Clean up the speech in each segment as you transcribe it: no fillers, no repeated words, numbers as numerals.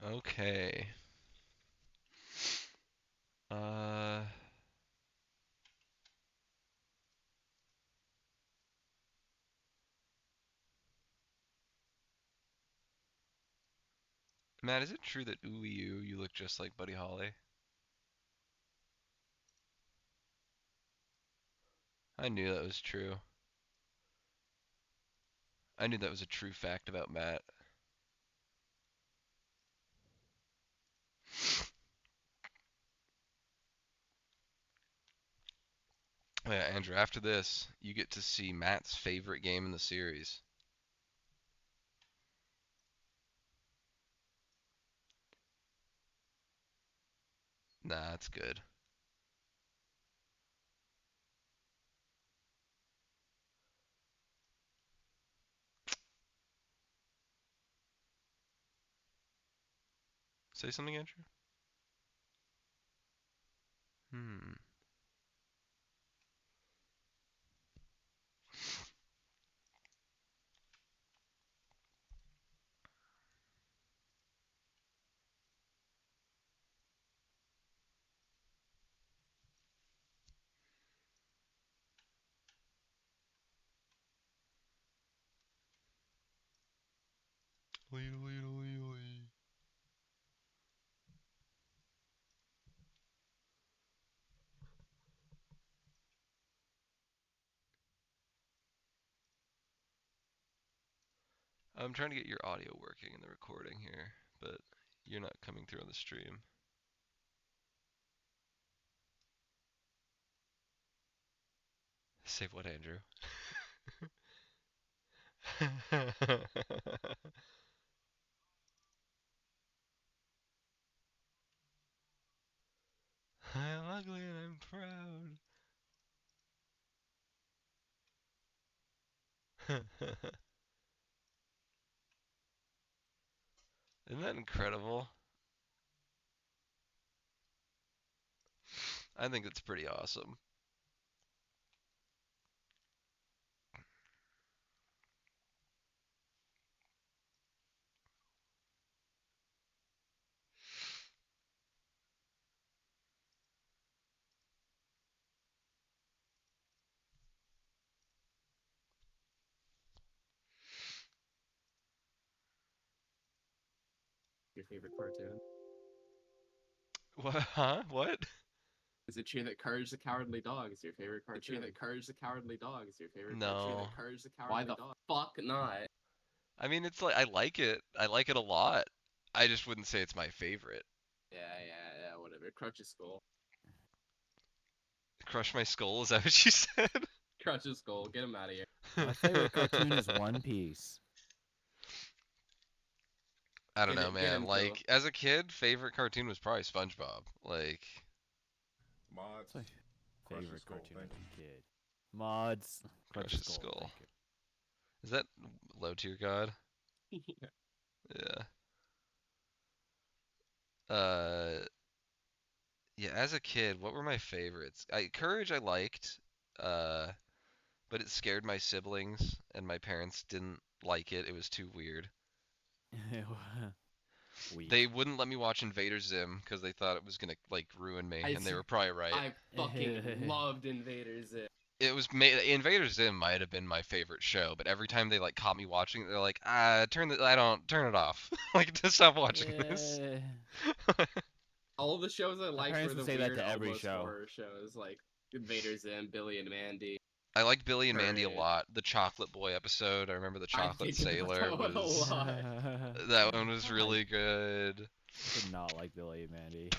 Okay. Uh, Matt, is it true that ooh you look just like Buddy Holly? I knew that was true. I knew that was a true fact about Matt. Oh, yeah, Andrew, after this, you get to see Matt's favorite game in the series. Nah, it's good. Say something, Andrew? Hmm. I'm trying to get your audio working in the recording here, but you're not coming through on the stream. Save what, Andrew? I'm ugly and I'm proud. Isn't that incredible? I think it's pretty awesome. Your favorite cartoon? What? Huh? What? Is it true that Courage the Cowardly Dog is your favorite cartoon? Is it true that Courage the Cowardly Dog is your favorite cartoon? Is it true No. that Courage the Cowardly Dog? Why the fuck not? I mean, it's like I like it. I like it a lot. I just wouldn't say it's my favorite. Yeah, whatever. Crutch's Skull. Crush My Skull, is that what you said? Crutch's Skull, get him out of here. My favorite cartoon is One Piece. I don't Get know, it, get man. him, Phil. Like, as a kid, favorite cartoon was probably SpongeBob. Like, Mods. That's my Crush favorite Skull, cartoon thank as you. a kid. Mods. Crush Crutch's His Skull. Thank you. Is that low tier god? Yeah. Yeah. Uh, yeah. As a kid, what were my favorites? Courage I liked. Uh, but it scared my siblings, and my parents didn't like it. It was too weird. Weak. They wouldn't let me watch Invader Zim because they thought it was gonna like ruin me, and they were probably right. I fucking loved Invader Zim. It was Invader Zim might have been my favorite show, but every time they like caught me watching it, they're like, I don't turn it off. Like, to stop watching this. All the shows I liked parents were the would say that weird, to every almost show. horror shows, like Invader Zim, Billy and Mandy. I liked Billy and Mandy a Courage. lot. The Chocolate Boy episode, I remember the I Chocolate think about Sailor that one a was lot. that one was really good. I did not like Billy and Mandy.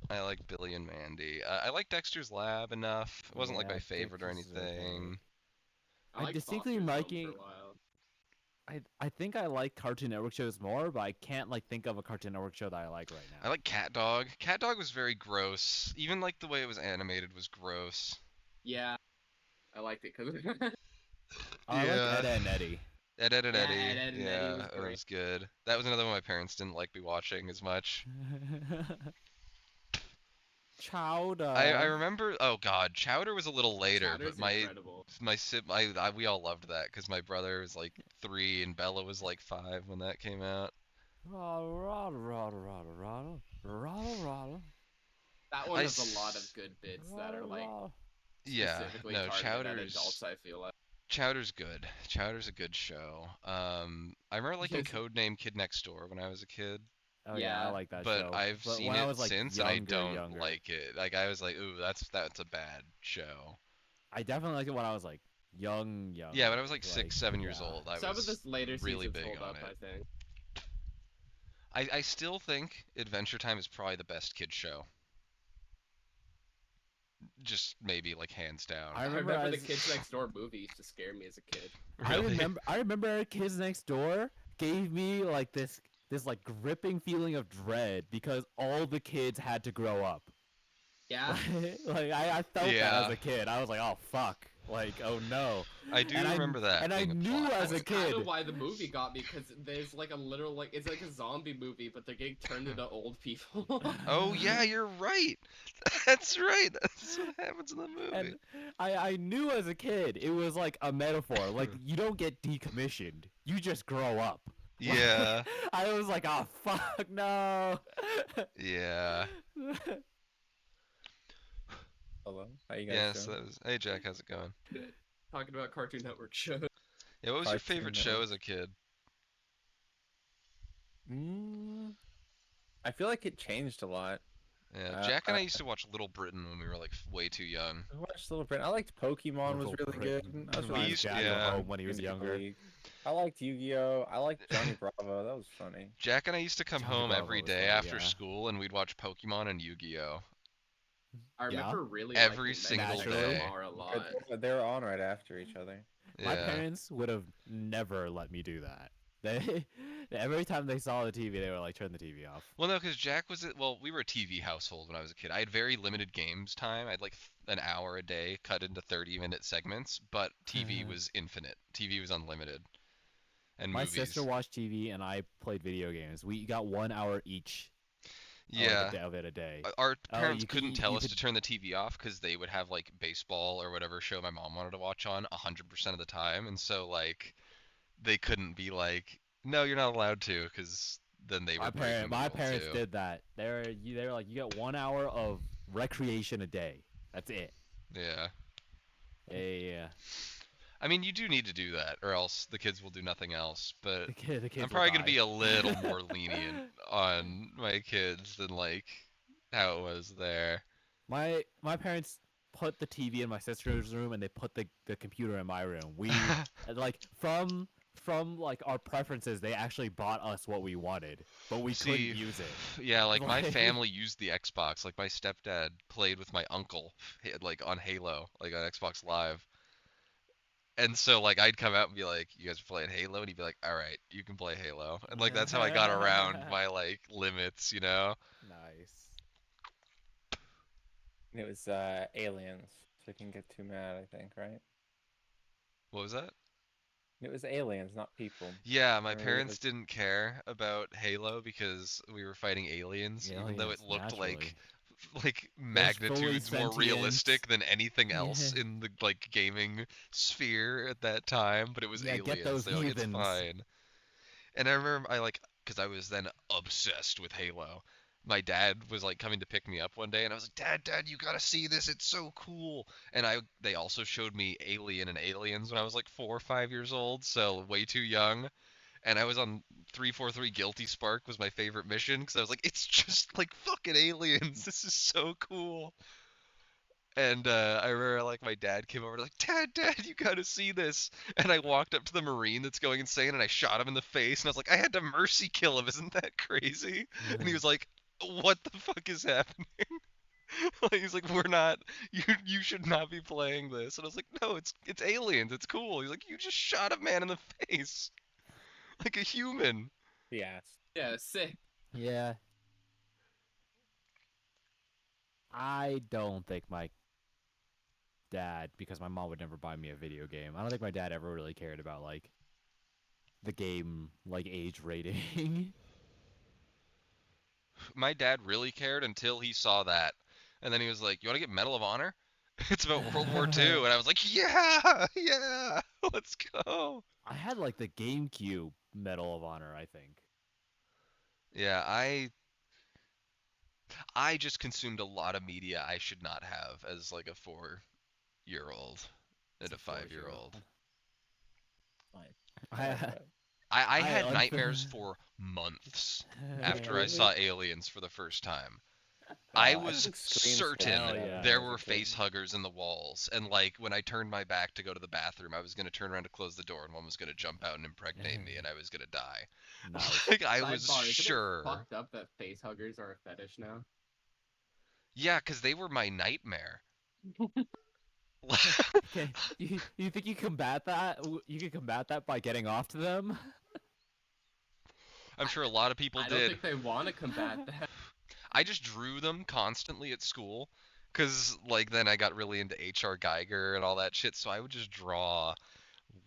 I like Billy and Mandy. I like Dexter's Lab enough. It wasn't like my Yeah, favorite or Dexter's anything. okay. I I liked distinctly Foster's Home liking. for a while. I think I like Cartoon Network shows more, but I can't like think of a Cartoon Network show that I like right I now. like Cat Dog. Cat Dog was very gross. Even like the way it was animated was gross. Yeah, I liked it because I like Yeah. Ed, Ed and Eddie. Ed, Ed, and yeah, Eddie. Ed and Eddie Yeah, was that great. was good. That was another one my parents didn't like me watching as much. Chowder. I remember. Oh God, Chowder was a little later, Chowder's but my incredible. my sib we all loved that because my brother was like 3 and Bella was like 5 when that came out. Rattle, rattle, rattle, rattle, rattle, rattle, rattle, That I one has a lot of s- good bits that are rattle, like rattle. yeah, specifically no, targeted at adults. I feel like. Chowder's good. Chowder's a good show. I remember liking Yes. Codename Kid Next Door when I was a kid, Oh yeah, I Yeah. like that but show. I've But seen when I it was like since and I younger, don't younger, like it. Like I was like, ooh, that's a bad show. I definitely liked it when I was like young. Yeah, when I was like Like, 6, 7 years yeah. old, I Some of was this later really seasons big hold on up, it. I think. I still think Adventure Time is probably the best kid show. Just maybe like hands down. I I remember remember the as Kids Next Door movie used to scare me as a kid. Really? I remember Kids Next Door gave me like this like gripping feeling of dread because all the kids had to grow up. Yeah. Like I felt that as Yeah, a kid. I was like, oh fuck, like oh no, I do remember that and I being a knew plot as a That's point. kind of kid. why the movie got me, because there's like a literal like it's like a zombie movie, but they're getting turned into old people. Oh yeah, you're right. That's right. That's what happens in the movie. And I knew as a kid it was like a metaphor. Like you don't get decommissioned, you just grow up. Yeah, I was like, oh fuck no. yeah. Hello, how you guys Yes, doing? that was. Hey Jack, how's it going? Talking about Cartoon Network shows. Yeah, what was your Cartoon favorite show Network. as a kid? Mm, I feel like it changed a lot. Yeah, Uh, Jack and I I used to watch Little Britain when we were like way too young. watched Little Britain. I liked Pokemon was Little really good. Britain. I was We really Reminds used, Jack of yeah. home when he was Maple younger. League. I liked Yu-Gi-Oh. I liked Johnny Bravo. That was funny. Jack and I used to come Johnny home Bravo every was day funny, after yeah. school and we'd watch Pokemon and Yu-Gi-Oh. I Yeah. remember really Every liking Mega single Man day. Noir a But lot. they were on right after each other. My Yeah. parents would have never let me do that. They every time they saw the TV, they were like, "Turn the TV off." Well, no, because Jack was well, we were a TV household when I was a kid. I had very limited games time. I had like an hour a day cut into 30-minute segments, but TV was infinite. TV was unlimited. And My sister movies. watched TV and I played video games. We got 1 hour each, Yeah. of it a day. Our Oh, parents couldn't tell you us could. to turn the TV off because they would have like baseball or whatever show my mom wanted to watch on 100% of the time, and so like they couldn't be like, no, you're not allowed to, because then they were breaking the My rule parents too. did that. They were like, you get 1 hour of recreation a day. That's it. Yeah. Yeah. I mean, you do need to do that, or else the kids will do nothing else. But The kids I'm will probably gonna die. be a little more lenient on my kids than like how it was there. My parents put the TV in my sister's room and they put the computer in my room. We like from like our preferences, they actually bought us what we wanted, but we See, couldn't use it. yeah, like my Like, family used the Xbox. Like my stepdad played with my uncle, like on Halo, like on Xbox Live. And so like I'd come out and be like, "You guys are playing Halo," and he'd be like, "All right, you can play Halo." And like that's how I got around my like limits, you know? nice. It was aliens, so I can get too mad. I think, right? What was that? It was aliens, not people. Yeah, my Or parents like, didn't care about Halo because we were fighting aliens, even though it Aliens, looked naturally. like They're fully magnitudes more sentient. realistic than anything else Yeah. in the like gaming sphere at that time, but it was Yeah, get aliens. those They're like, it's heathens. fine. And I remember I like because I was then obsessed with Halo. My dad was like coming to pick me up one day, and I was like, Dad, you gotta see this. It's so cool. And they also showed me Alien and Aliens when I was like 4 or 5 years old, so way too young. And I was on 343 Guilty Spark was my favorite mission because I was like, it's just like fucking aliens. This is so cool. And I remember like my dad came over like, Dad, you gotta see this. And I walked up to the Marine that's going insane and I shot him in the face and I was like, I had to mercy kill him. Isn't that crazy? And he was like, what the fuck is happening? Like, he's like, we're not. You should not be playing this. And I was like, no, it's aliens. It's cool. He's like, you just shot a man in the face like a human. yeah. Yeah, sick. Yeah. I don't think my dad, because my mom would never buy me a video game. I don't think my dad ever really cared about like the game like age rating. My dad really cared until he saw that. And then he was like, you want to get Medal of Honor? It's about World War II. And I was like, yeah, let's go. I had like the GameCube Medal of Honor, I think. Yeah, I just consumed a lot of media I should not have as like a 4-year old and It's a a 5-year four-year-old. old. Fine. I like I that. I I had unf- nightmares for months after I Really? saw aliens for the first time. I I was think Scream scared certain me Hell out of yeah. me there as a were kid. face huggers in the walls, and like when I turned my back to go to the bathroom, I was gonna turn around to close the door, and one was gonna jump out and impregnate me, and I was gonna die. Nice. Like I was Sidebar, isn't it sure. fucked up that face huggers are a fetish now? Yeah, 'cause they were my nightmare. Okay, you think you combat that? You can combat that by getting off to them? I'm sure a lot of people I don't did. think they want to combat that. I just drew them constantly at school, 'cause like then I got really into H.R. Geiger and all that shit, so I would just draw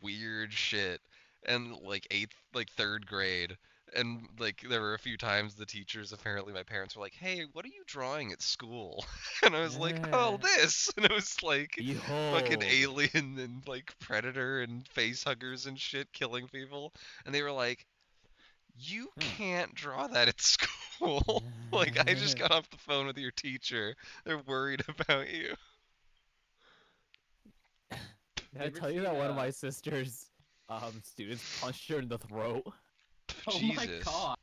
weird shit. And like third grade, and like there were a few times the teachers, apparently my parents were like, "Hey, what are you drawing at school?" And I was like, "Oh, this." And it was like fucking Behold. alien and like predator and face huggers and shit killing people. And they were like, "You Huh. can't draw that at school." Like I just got off the phone with your teacher. They're worried about you. Did I You ever tell you seen, that one of my sister's students punched her in the throat? Oh my Jesus. god.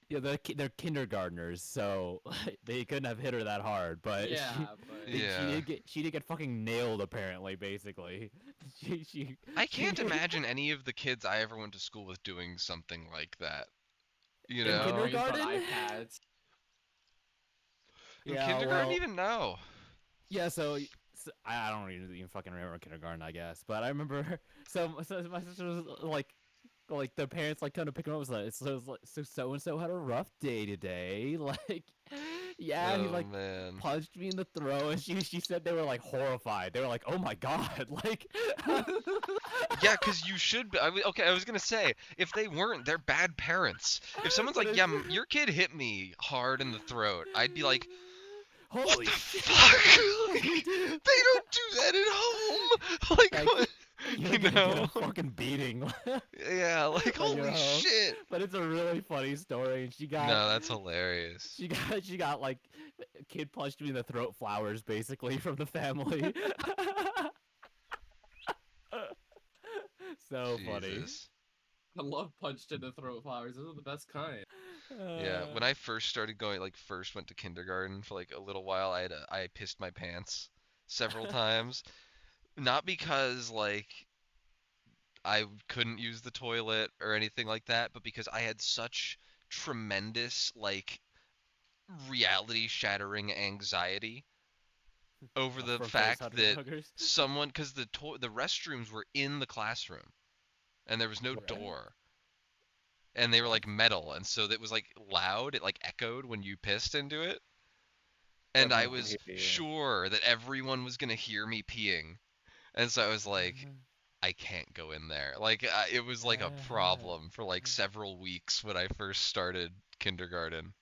Yeah, they're kindergartners, so they couldn't have hit her that hard, but Yeah, but Yeah. she did get fucking nailed apparently, basically. I She can't imagine any of the kids I ever went to school with doing something like that. You In know? raised on kindergarten? iPads. In Yeah, kindergarten, well, even no. yeah, so I don't even fucking remember kindergarten, I guess, but I remember so my sister was like the parents like kind of pick him up was like so and so had a rough day today. Like, yeah, he Oh like man. punched me in the throat, and she said they were like horrified. They were like, oh my god, like. Yeah, 'cause you should be. Okay, I was gonna say, if they weren't, they're bad parents. If someone's But like, "Yeah, it's your kid hit me hard in the throat," I'd be like, "What holy the shit. fuck? You Like, do. they don't do that at home." Like, Like, what? you're You gonna get know? a fucking beating Yeah, like, when you're holy home. shit. But it's a really funny story, and No, that's hilarious. she got like a kid punched me in the throat flowers basically from the family. So funny. Jesus. I love punched in the throat flowers. Those are the best kind. Yeah, when I first started going, like, first went to kindergarten for like a little while, I pissed my pants several times. Not because like I couldn't use the toilet or anything like that, but because I had such tremendous like reality shattering anxiety over the From face fact that huggers. someone, because the restrooms were in the classroom and there was no What? door, and they were What? like metal, and so it was like loud, it like echoed when you pissed into it. So And I everyone could was hear you. sure that everyone was gonna hear me peeing, and so I was like, I can't go in there. Like it was like a problem for like several weeks when I first started kindergarten.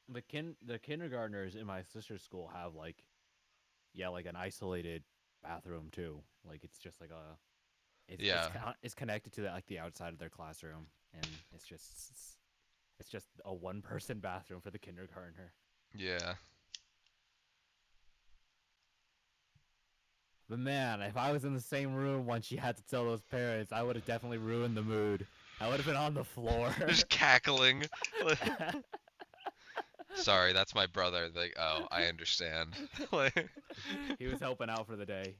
The kindergartners in my sister's school have like, yeah, like an isolated bathroom too. Like it's just like a Yeah, it's connected to like the outside of their classroom, and it's just a one person bathroom for the kindergartner. yeah. But man, if I was in the same room when she had to tell those parents, I would have definitely ruined the mood. I would have been on the floor. Just cackling. Sorry, that's my brother. Like, oh, I understand. Like, He was helping out for the day.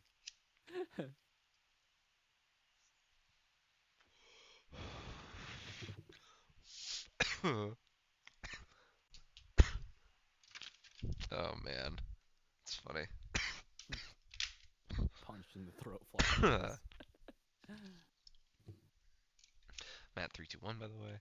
oh man, it's funny. Punched in the throat flowers. Matt 321, by the way.